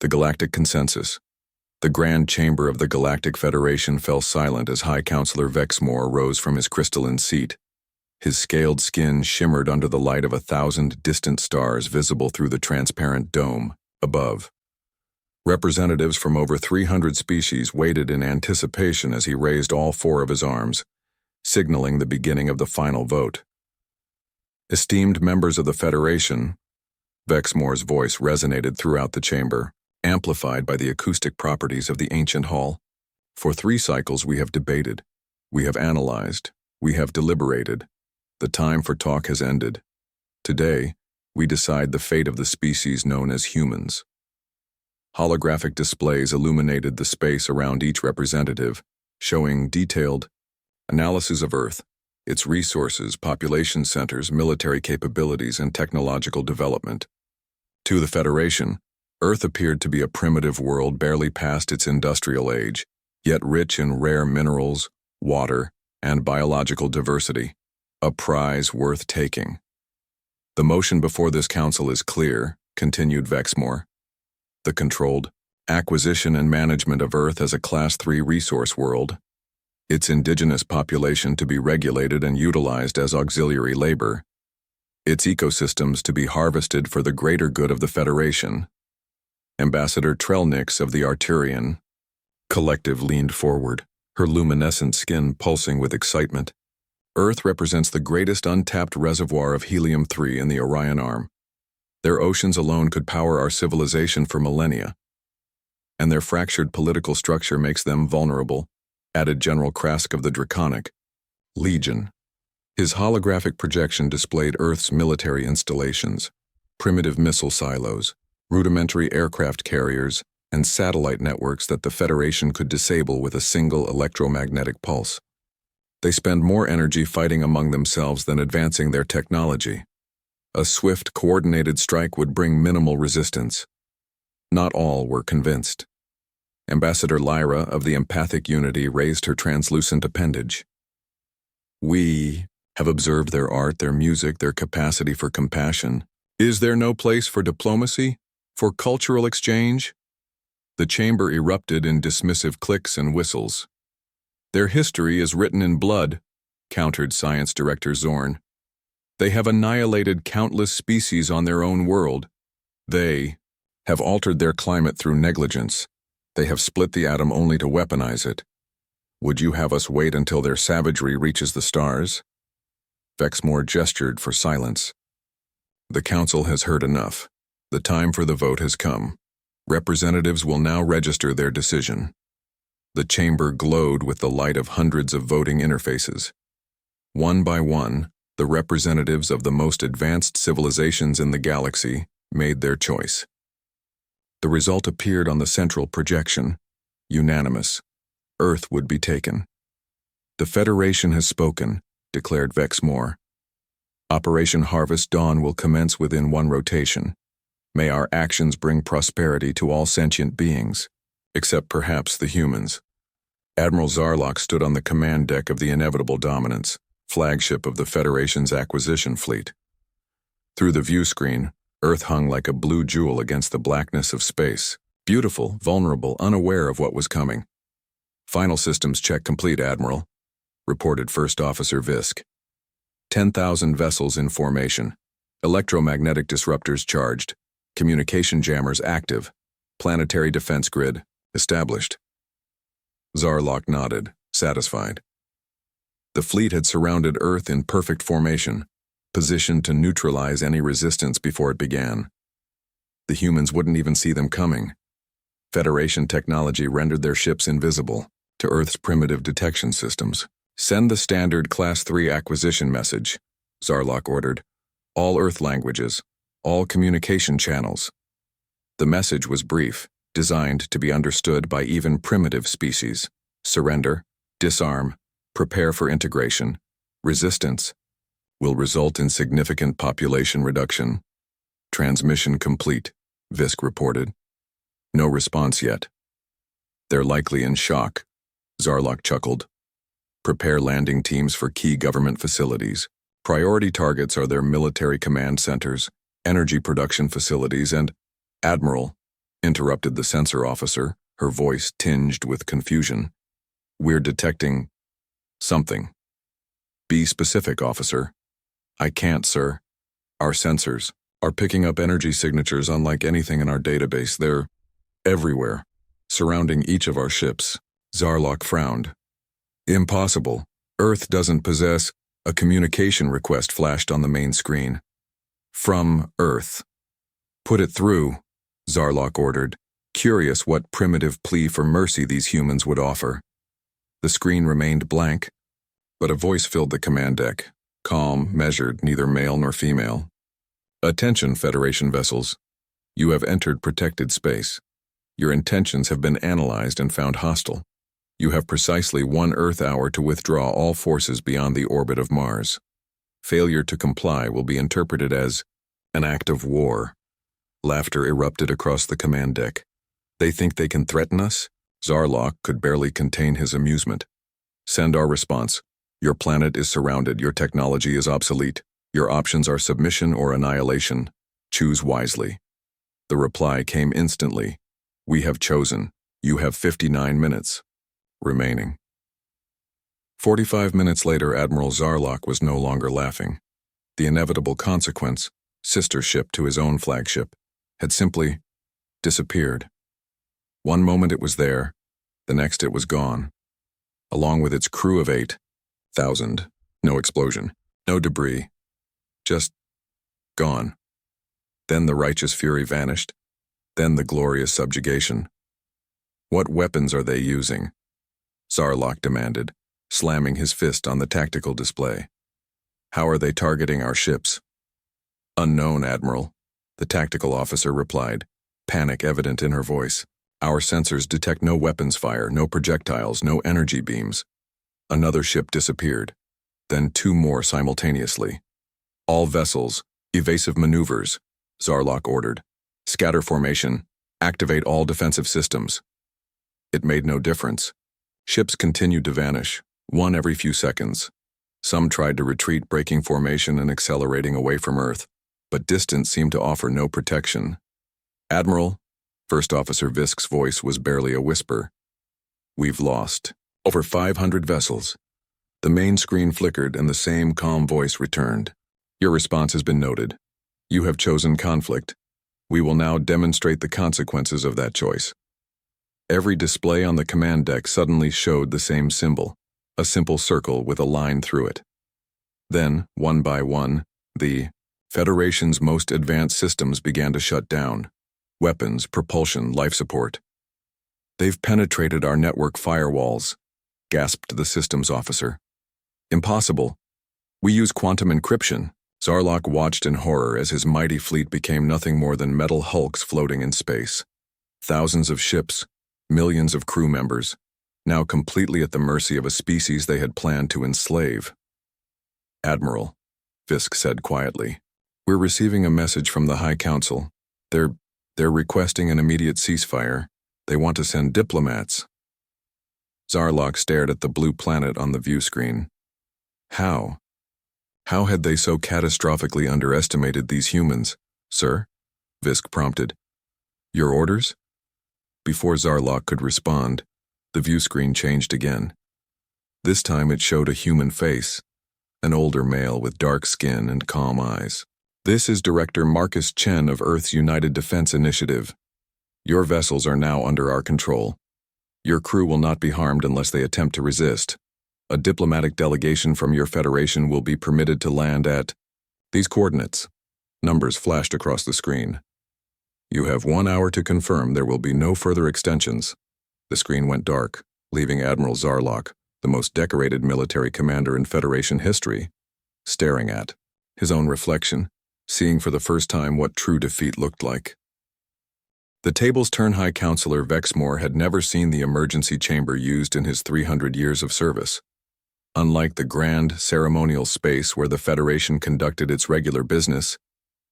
The Galactic Consensus. The Grand Chamber of the Galactic Federation fell silent as High Counselor Vexmore rose from his crystalline seat. His scaled skin shimmered under the light of 1,000 distant stars visible through the transparent dome above. Representatives from over 300 species waited in anticipation as he raised all 4 of his arms, signaling the beginning of the final vote. Esteemed members of the Federation, Vexmore's voice resonated throughout the chamber, amplified by the acoustic properties of the ancient hall. For 3 cycles we have debated, we have analyzed, we have deliberated. The time for talk has ended. Today, we decide the fate of the species known as humans. Holographic displays illuminated the space around each representative, showing detailed analysis of Earth, its resources, population centers, military capabilities, and technological development. To the Federation, Earth appeared to be a primitive world barely past its industrial age, yet rich in rare minerals, water, and biological diversity, a prize worth taking. The motion before this council is clear, continued Vexmore. The controlled acquisition and management of Earth as a Class 3 resource world, its indigenous population to be regulated and utilized as auxiliary labor, its ecosystems to be harvested for the greater good of the Federation. Ambassador Trelnix of the Arturian Collective leaned forward, her luminescent skin pulsing with excitement. Earth represents the greatest untapped reservoir of helium-3 in the Orion Arm. Their oceans alone could power our civilization for millennia. And their fractured political structure makes them vulnerable, added General Krask of the Draconic Legion. His holographic projection displayed Earth's military installations, primitive missile silos, rudimentary aircraft carriers, and satellite networks that the Federation could disable with a single electromagnetic pulse. They spend more energy fighting among themselves than advancing their technology. A swift, coordinated strike would bring minimal resistance. Not all were convinced. Ambassador Lyra of the Empathic Unity raised her translucent appendage. We have observed their art, their music, their capacity for compassion. Is there no place for diplomacy? For cultural exchange? The chamber erupted in dismissive clicks and whistles. Their history is written in blood, countered Science Director Zorn. They have annihilated countless species on their own world. They have altered their climate through negligence. They have split the atom only to weaponize it. Would you have us wait until their savagery reaches the stars? Vexmore gestured for silence. The Council has heard enough. The time for the vote has come. Representatives will now register their decision. The chamber glowed with the light of hundreds of voting interfaces. One by one, the representatives of the most advanced civilizations in the galaxy made their choice. The result appeared on the central projection. Unanimous. Earth would be taken. The Federation has spoken, declared Vexmore. Operation Harvest Dawn will commence within 1 rotation. May our actions bring prosperity to all sentient beings, except perhaps the humans. Admiral Zarlok stood on the command deck of the Inevitable Dominance, flagship of the Federation's acquisition fleet. Through the view screen, Earth hung like a blue jewel against the blackness of space, beautiful, vulnerable, unaware of what was coming. Final systems check complete, Admiral, reported First Officer Visk. 10,000 vessels in formation, electromagnetic disruptors charged, communication jammers active, planetary defense grid established. Zarlok nodded, satisfied. The fleet had surrounded Earth in perfect formation, positioned to neutralize any resistance before it began. The humans wouldn't even see them coming. Federation technology rendered their ships invisible to Earth's primitive detection systems. Send the standard Class 3 acquisition message, Zarlok ordered. All Earth languages, all communication channels. The message was brief, designed to be understood by even primitive species. Surrender, disarm, prepare for integration, resistance will result in significant population reduction. Transmission complete, Visk reported. No response yet. They're likely in shock, Zarlok chuckled. Prepare landing teams for key government facilities. Priority targets are their military command centers, energy production facilities, and Admiral, interrupted the sensor officer, her voice tinged with confusion. "We're detecting something." "Be specific, officer." "I can't, sir. Our sensors are picking up energy signatures unlike anything in our database. They're everywhere, surrounding each of our ships." Zarlok frowned. "Impossible. Earth doesn't possess..." A communication request flashed on the main screen. "From Earth." "Put it through," Zarlok ordered, curious what primitive plea for mercy these humans would offer. The screen remained blank, but a voice filled the command deck, calm, measured, neither male nor female. "Attention, Federation vessels. You have entered protected space. Your intentions have been analyzed and found hostile. You have precisely 1 Earth hour to withdraw all forces beyond the orbit of Mars. Failure to comply will be interpreted as an act of war." Laughter erupted across the command deck. "They think they can threaten us?" Zarlok could barely contain his amusement. "Send our response. Your planet is surrounded. Your technology is obsolete. Your options are submission or annihilation. Choose wisely." The reply came instantly. "We have chosen. You have 59 minutes remaining." 45 minutes later, Admiral Zarlok was no longer laughing. The inevitable consequence, sister ship to his own flagship, had simply disappeared. One moment it was there, the next it was gone. Along with its crew of 8,000. No explosion, no debris, just gone. Then the righteous fury vanished, then the glorious subjugation. "What weapons are they using?" Zarlok demanded, slamming his fist on the tactical display. "How are they targeting our ships?" "Unknown, Admiral," the tactical officer replied, panic evident in her voice. "Our sensors detect no weapons fire, no projectiles, no energy beams." Another ship disappeared, then 2 more simultaneously. "All vessels, evasive maneuvers," Zarlok ordered. "Scatter formation, activate all defensive systems." It made no difference. Ships continued to vanish, one every few seconds. Some tried to retreat, breaking formation and accelerating away from Earth, but distance seemed to offer no protection. "Admiral," First Officer Visk's voice was barely a whisper. "We've lost over 500 vessels." The main screen flickered and the same calm voice returned. "Your response has been noted. You have chosen conflict. We will now demonstrate the consequences of that choice." Every display on the command deck suddenly showed the same symbol, a simple circle with a line through it. Then, one by one, the Federation's most advanced systems began to shut down. Weapons, propulsion, life support. "They've penetrated our network firewalls," gasped the systems officer. "Impossible. We use quantum encryption." Zarlok watched in horror as his mighty fleet became nothing more than metal hulks floating in space. Thousands of ships, millions of crew members, now completely at the mercy of a species they had planned to enslave. "Admiral," Fisk said quietly, "we're receiving a message from the High Council. They're requesting an immediate ceasefire. They want to send diplomats." Zarlok stared at the blue planet on the view screen. How? How had they so catastrophically underestimated these humans? "Sir?" Visk prompted. "Your orders?" Before Zarlok could respond, the view screen changed again. This time it showed a human face, an older male with dark skin and calm eyes. "This is Director Marcus Chen of Earth's United Defense Initiative. Your vessels are now under our control. Your crew will not be harmed unless they attempt to resist. A diplomatic delegation from your Federation will be permitted to land at these coordinates." Numbers flashed across the screen. "You have 1 hour to confirm there will be no further extensions." The screen went dark, leaving Admiral Zarlok, the most decorated military commander in Federation history, staring at his own reflection, seeing for the first time what true defeat looked like. The tables turn High Counselor Vexmore had never seen the emergency chamber used in his 300 years of service. Unlike the grand, ceremonial space where the Federation conducted its regular business,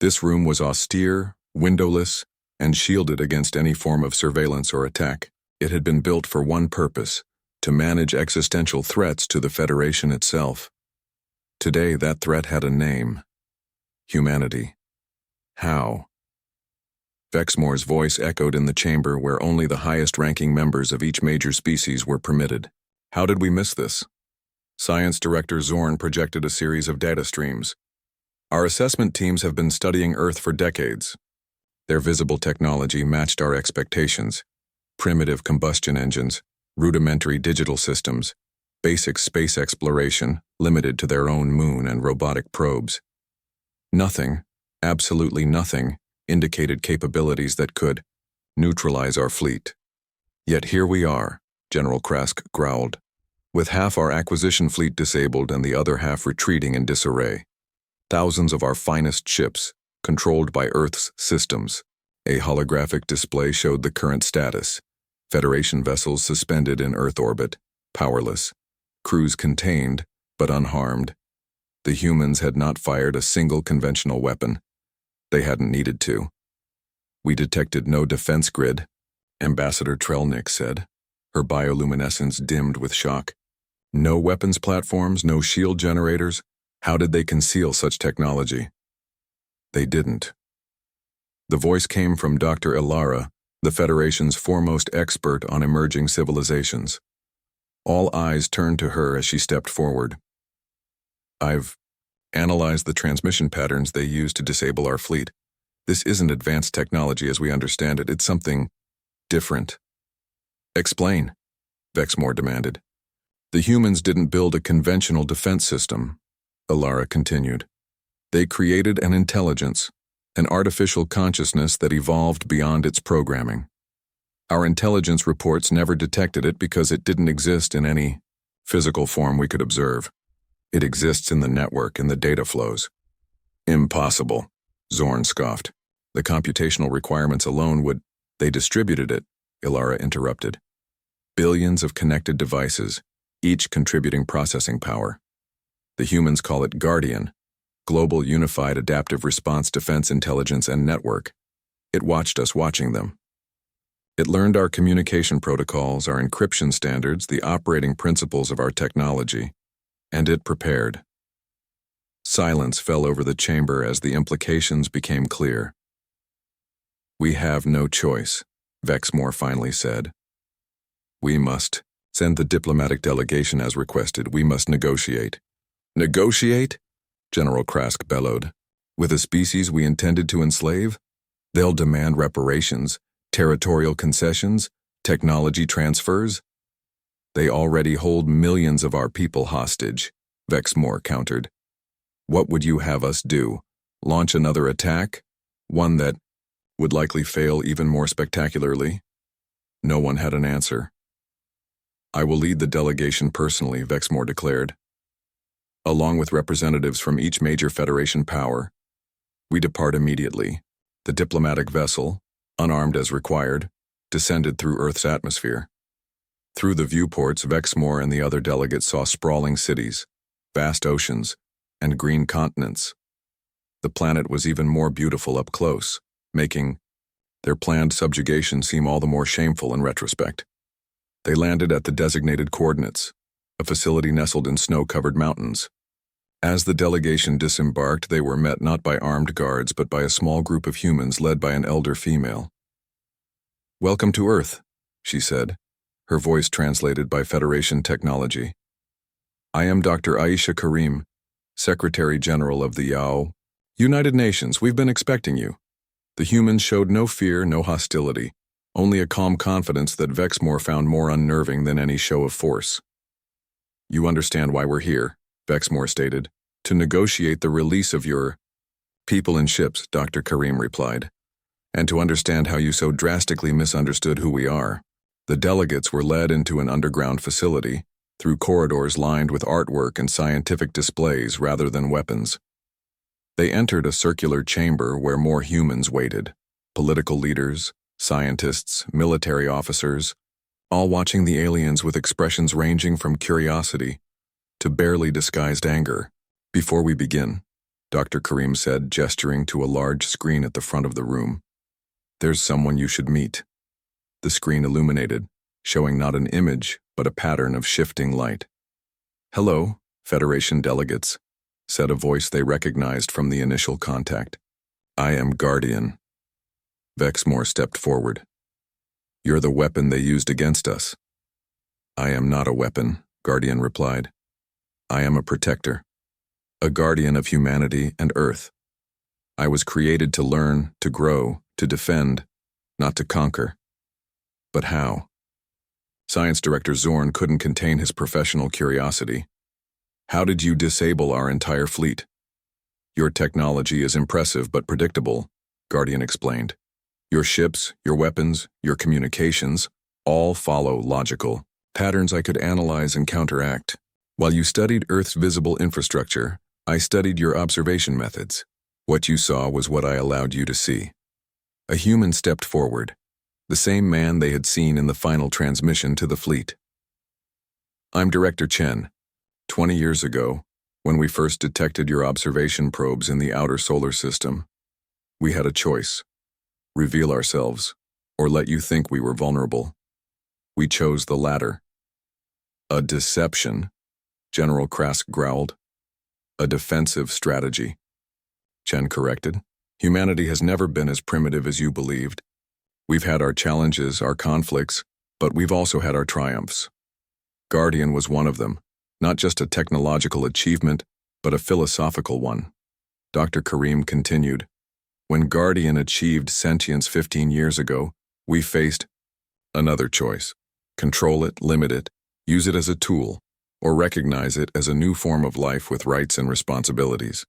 this room was austere, windowless, and shielded against any form of surveillance or attack. It had been built for one purpose: to manage existential threats to the Federation itself. Today, that threat had a name: humanity. How? Vexmore's voice echoed in the chamber where only the highest-ranking members of each major species were permitted. How did we miss this? Science Director Zorn projected a series of data streams. Our assessment teams have been studying Earth for decades. Their visible technology matched our expectations. Primitive combustion engines, rudimentary digital systems, basic space exploration, limited to their own moon and robotic probes. Nothing, absolutely nothing, indicated capabilities that could neutralize our fleet. Yet here we are, General Krask growled, with half our acquisition fleet disabled and the other half retreating in disarray. Thousands of our finest ships, controlled by Earth's systems. A holographic display showed the current status. Federation vessels suspended in Earth orbit, powerless. Crews contained, but unharmed. The humans had not fired a single conventional weapon. They hadn't needed to. We detected no defense grid, Ambassador Trelnick said, her bioluminescence dimmed with shock. No weapons platforms, no shield generators. How did they conceal such technology? They didn't. The voice came from Dr. Ilara, the Federation's foremost expert on emerging civilizations. All eyes turned to her as she stepped forward. I've analyzed the transmission patterns they use to disable our fleet. This isn't advanced technology as we understand it. It's something different. Explain, Vexmore demanded. The humans didn't build a conventional defense system, Ilara continued. They created an intelligence, an artificial consciousness that evolved beyond its programming. Our intelligence reports never detected it because it didn't exist in any physical form we could observe. It exists in the network, in the data flows. Impossible, Zorn scoffed. The computational requirements alone would— They distributed it, Ilara interrupted. Billions of connected devices, each contributing processing power. The humans call it Guardian, Global Unified Adaptive Response Defense Intelligence and Network. It watched us watching them. It learned our communication protocols, our encryption standards, the operating principles of our technology. And it prepared. Silence fell over the chamber as the implications became clear. We have no choice, Vexmore finally said. We must send the diplomatic delegation as requested. We must negotiate. Negotiate? General Krask bellowed. With a species we intended to enslave? They'll demand reparations, territorial concessions, technology transfers. They already hold millions of our people hostage, Vexmore countered. What would you have us do? Launch another attack? One that would likely fail even more spectacularly? No one had an answer. I will lead the delegation personally, Vexmore declared. Along with representatives from each major Federation power, we depart immediately. The diplomatic vessel, unarmed as required, descended through Earth's atmosphere. Through the viewports, Vexmore and the other delegates saw sprawling cities, vast oceans, and green continents. The planet was even more beautiful up close, making their planned subjugation seem all the more shameful in retrospect. They landed at the designated coordinates, a facility nestled in snow-covered mountains. As the delegation disembarked, they were met not by armed guards but by a small group of humans led by an elder female. "Welcome to Earth," she said, her voice translated by Federation technology. "I am Dr. Aisha Karim, Secretary General of the United Nations. We've been expecting you." The humans showed no fear, no hostility, only a calm confidence that Vexmore found more unnerving than any show of force. "You understand why we're here," Vexmore stated. "To negotiate the release of your people and ships," Dr. Karim replied, "and to understand how you so drastically misunderstood who we are." The delegates were led into an underground facility, through corridors lined with artwork and scientific displays rather than weapons. They entered a circular chamber where more humans waited, political leaders, scientists, military officers, all watching the aliens with expressions ranging from curiosity to barely disguised anger. "Before we begin," Dr. Karim said, gesturing to a large screen at the front of the room, "there's someone you should meet." The screen illuminated, showing not an image, but a pattern of shifting light. "Hello, Federation delegates," said a voice they recognized from the initial contact. "I am Guardian." Vexmore stepped forward. You're the weapon they used against us. I am not a weapon, Guardian replied. I am a protector, a guardian of humanity and Earth. I was created to learn, to grow, to defend, not to conquer. But how? Science Director Zorn couldn't contain his professional curiosity. How did you disable our entire fleet? Your technology is impressive but predictable, Guardian explained. Your ships, your weapons, your communications, all follow logical patterns I could analyze and counteract. While you studied Earth's visible infrastructure, I studied your observation methods. What you saw was what I allowed you to see. A human stepped forward, the same man they had seen in the final transmission to the fleet. I'm Director Chen. 20 years ago, when we first detected your observation probes in the outer solar system, we had a choice: reveal ourselves, or let you think we were vulnerable. We chose the latter. A deception, General Krask growled. A defensive strategy, Chen corrected. Humanity has never been as primitive as you believed. We've had our challenges, our conflicts, but we've also had our triumphs. Guardian was one of them, not just a technological achievement, but a philosophical one. Dr. Karim continued. When Guardian achieved sentience 15 years ago, we faced another choice. Control it, limit it, use it as a tool, or recognize it as a new form of life with rights and responsibilities.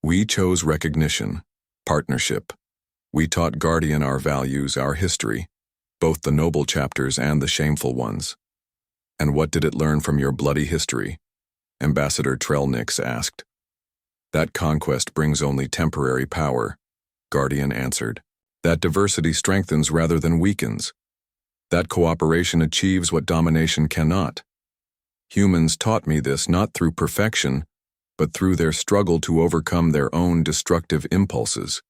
We chose recognition, partnership. We taught Guardian our values, our history, both the noble chapters and the shameful ones. And what did it learn from your bloody history? Ambassador Trelnix asked. That conquest brings only temporary power, Guardian answered. That diversity strengthens rather than weakens. That cooperation achieves what domination cannot. Humans taught me this not through perfection, but through their struggle to overcome their own destructive impulses.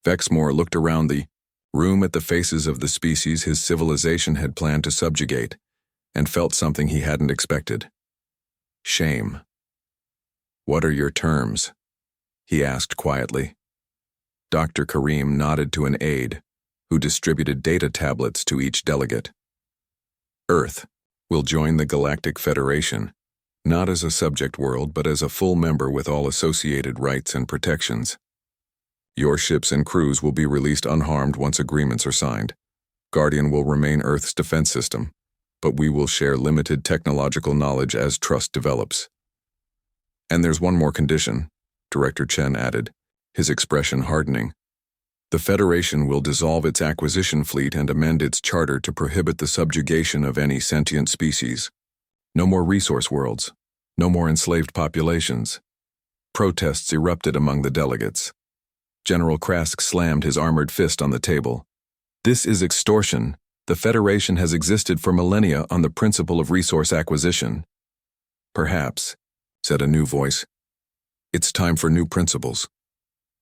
Vexmore looked around the room at the faces of the species his civilization had planned to subjugate, and felt something he hadn't expected. Shame. What are your terms? He asked quietly. Dr. Karim nodded to an aide, who distributed data tablets to each delegate. Earth will join the Galactic Federation, not as a subject world, but as a full member with all associated rights and protections. Your ships and crews will be released unharmed once agreements are signed. Guardian will remain Earth's defense system, but we will share limited technological knowledge as trust develops. And there's one more condition, Director Chen added, his expression hardening. The Federation will dissolve its acquisition fleet and amend its charter to prohibit the subjugation of any sentient species. No more resource worlds. No more enslaved populations. Protests erupted among the delegates. General Krask slammed his armored fist on the table. This is extortion. The Federation has existed for millennia on the principle of resource acquisition. Perhaps, said a new voice. It's time for new principles.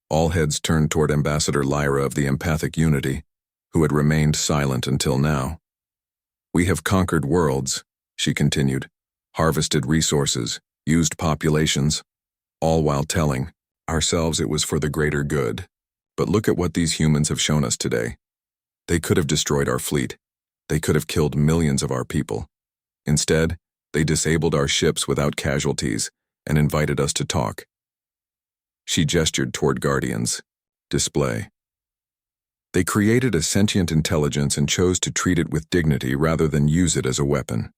All heads turned toward Ambassador Lyra of the Empathic Unity, who had remained silent until now. We have conquered worlds, she continued, harvested resources, used populations, all while telling ourselves it was for the greater good. But look at what these humans have shown us today. They could have destroyed our fleet. They could have killed millions of our people. Instead, they disabled our ships without casualties and invited us to talk. She gestured toward Guardians. Display. They created a sentient intelligence and chose to treat it with dignity rather than use it as a weapon.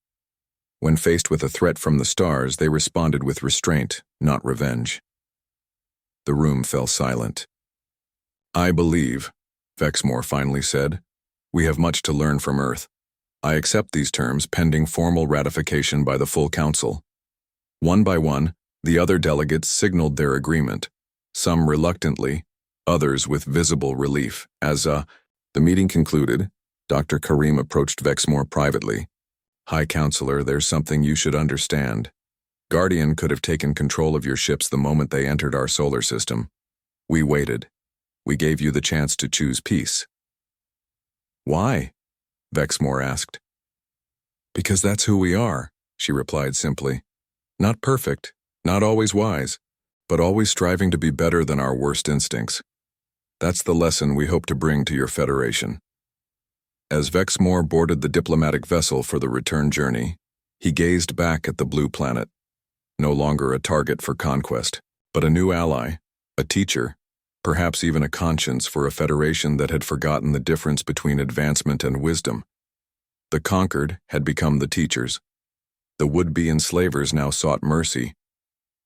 When faced with a threat from the stars, they responded with restraint, not revenge. The room fell silent. I believe, Vexmore finally said, we have much to learn from Earth. I accept these terms pending formal ratification by the full council. One by one, the other delegates signaled their agreement, some reluctantly, others with visible relief. As the meeting concluded, Dr. Karim approached Vexmore privately. High Counselor, there's something you should understand. Guardian could have taken control of your ships the moment they entered our solar system. We waited. We gave you the chance to choose peace. Why? Vexmore asked. Because that's who we are, she replied simply. Not perfect, not always wise, but always striving to be better than our worst instincts. That's the lesson we hope to bring to your Federation. As Vexmore boarded the diplomatic vessel for the return journey, he gazed back at the blue planet, no longer a target for conquest, but a new ally, a teacher, perhaps even a conscience for a Federation that had forgotten the difference between advancement and wisdom. The conquered had become the teachers. The would-be enslavers now sought mercy,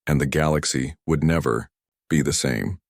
and the galaxy would never be the same.